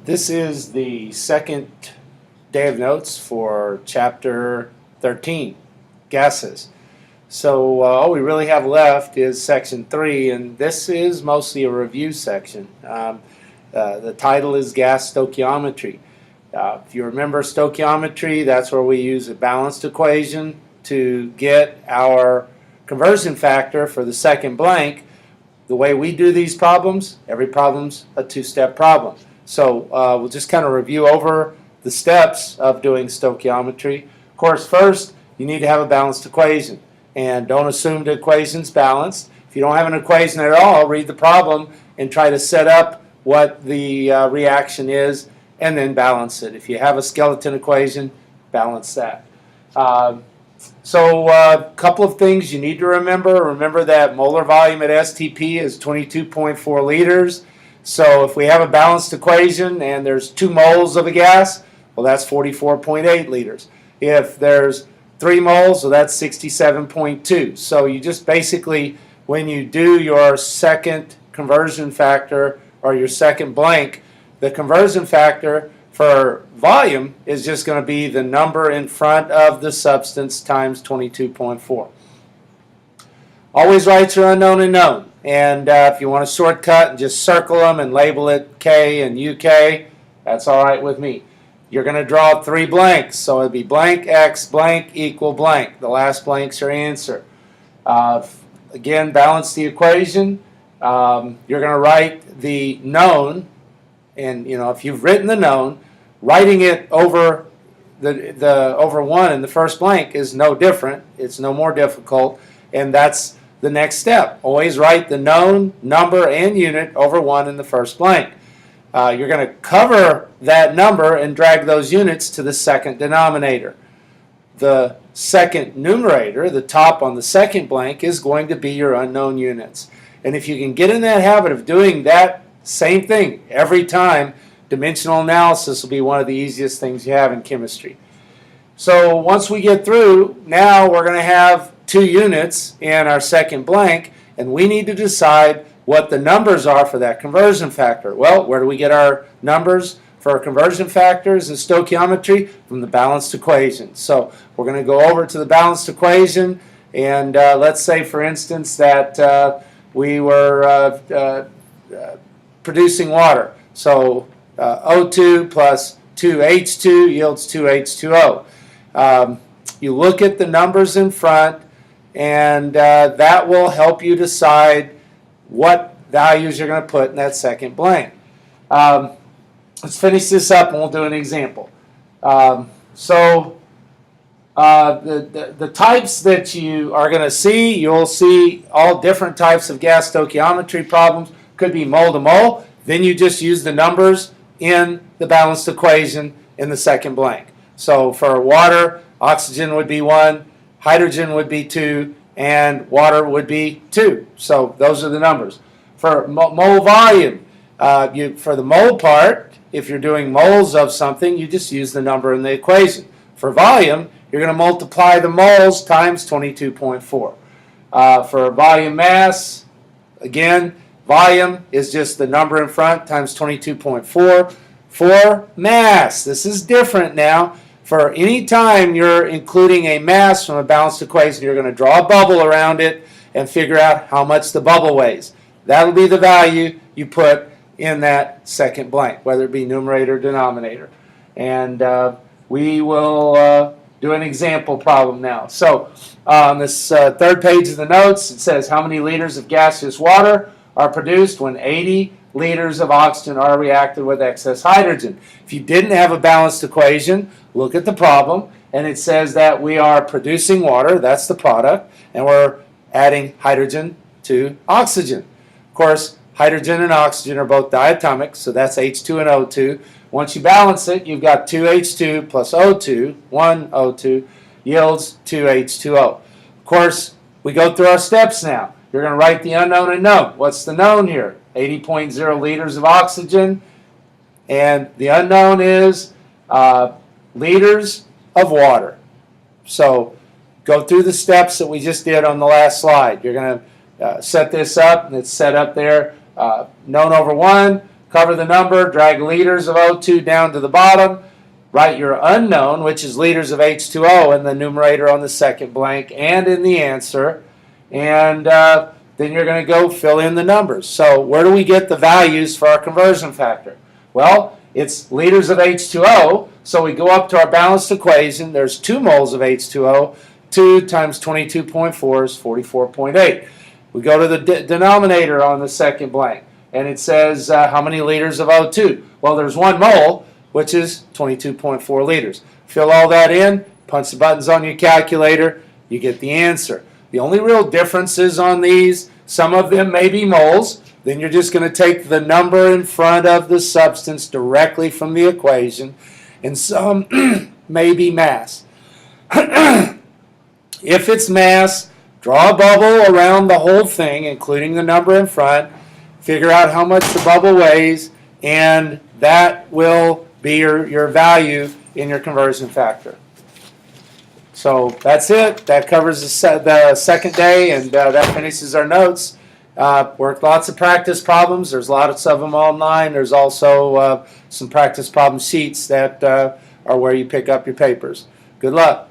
This is the second day of notes for chapter 13, gases. So all we really have left is section 3, and this is mostly a review section. The title is gas stoichiometry. If you remember stoichiometry, that's where we use a balanced equation to get our conversion factor for the second blank. The way we do these problems, every problem's a two-step problem. So we'll just kind of review over the steps of doing stoichiometry. Of course, first, you need to have a balanced equation. And don't assume the equation's balanced. If you don't have an equation at all, read the problem and try to set up what the reaction is and then balance it. If you have a skeleton equation, balance that. So a couple of things you need to remember. Remember that molar volume at STP is 22.4 liters. So if we have a balanced equation and there's 2 moles of a gas, well, that's 44.8 liters. If there's 3 moles, so that's 67.2. So you just basically, when you do your second conversion factor or your second blank, the conversion factor for volume is just going to be the number in front of the substance times 22.4. Always write your unknown and known. And if you want to shortcut and just circle them and label it K and UK, that's all right with me. You're going to draw 3 blanks, so it'll be blank X blank equal blank. The last blank's your answer. Again, balance the equation. You're going to write the known, and if you've written the known, writing it over over 1 in the first blank is no different. It's no more difficult, and that's the next step. Always write the known, number, and unit over 1 in the first blank. You're going to cover that number and drag those units to the second denominator. The second numerator, the top on the second blank, is going to be your unknown units. And if you can get in that habit of doing that same thing every time, dimensional analysis will be one of the easiest things you have in chemistry. So once we get through, now we're going to have 2 units in our second blank, and we need to decide what the numbers are for that conversion factor. Well, where do we get our numbers for our conversion factors in stoichiometry? From the balanced equation. So we're going to go over to the balanced equation, and let's say, for instance, that we were producing water. So O2 plus 2H2 yields 2H2O. You look at the numbers in front, and that will help you decide what values you're going to put in that second blank. Let's finish this up and we'll do an example. The types that you are going to see, you'll see all different types of gas stoichiometry problems. Could be mole to mole. Then you just use the numbers in the balanced equation in the second blank. So for water, oxygen would be 1, hydrogen would be 2, and water would be 2. So those are the numbers. For mole volume, for the mole part, if you're doing moles of something, you just use the number in the equation. For volume, you're going to multiply the moles times 22.4. For volume mass, again, volume is just the number in front times 22.4. For mass, this is different now. For any time you're including a mass from a balanced equation, you're going to draw a bubble around it and figure out how much the bubble weighs. That'll be the value you put in that second blank, whether it be numerator or denominator. And we will do an example problem now. So on this third page of the notes, it says how many liters of gaseous water are produced when 80 liters of oxygen are reacted with excess hydrogen. If you didn't have a balanced equation, look at the problem, and it says that we are producing water, that's the product, and we're adding hydrogen to oxygen. Of course, hydrogen and oxygen are both diatomic, so that's H2 and O2. Once you balance it, you've got 2H2 plus O2, 1 O2, yields 2H2O. Of course, we go through our steps now. You're going to write the unknown and known. What's the known here? 80.0 liters of oxygen, and the unknown is liters of water. So go through the steps that we just did on the last slide. You're going to set this up, and it's set up there. Known over 1, cover the number, drag liters of O2 down to the bottom, write your unknown, which is liters of H2O, in the numerator on the second blank and in the answer, and then you're going to go fill in the numbers. So where do we get the values for our conversion factor? Well, it's liters of H2O, so we go up to our balanced equation. There's 2 moles of H2O. 2 times 22.4 is 44.8. We go to the denominator on the second blank, and it says how many liters of O2? Well, there's 1 mole, which is 22.4 liters. Fill all that in, punch the buttons on your calculator, you get the answer. The only real differences on these, some of them may be moles, then you're just going to take the number in front of the substance directly from the equation, and some may be mass. If it's mass, draw a bubble around the whole thing, including the number in front, figure out how much the bubble weighs, and that will be your value in your conversion factor. So that's it. That covers the second day, and that finishes our notes. Worked lots of practice problems. There's lots of them online. There's also some practice problem sheets that are where you pick up your papers. Good luck.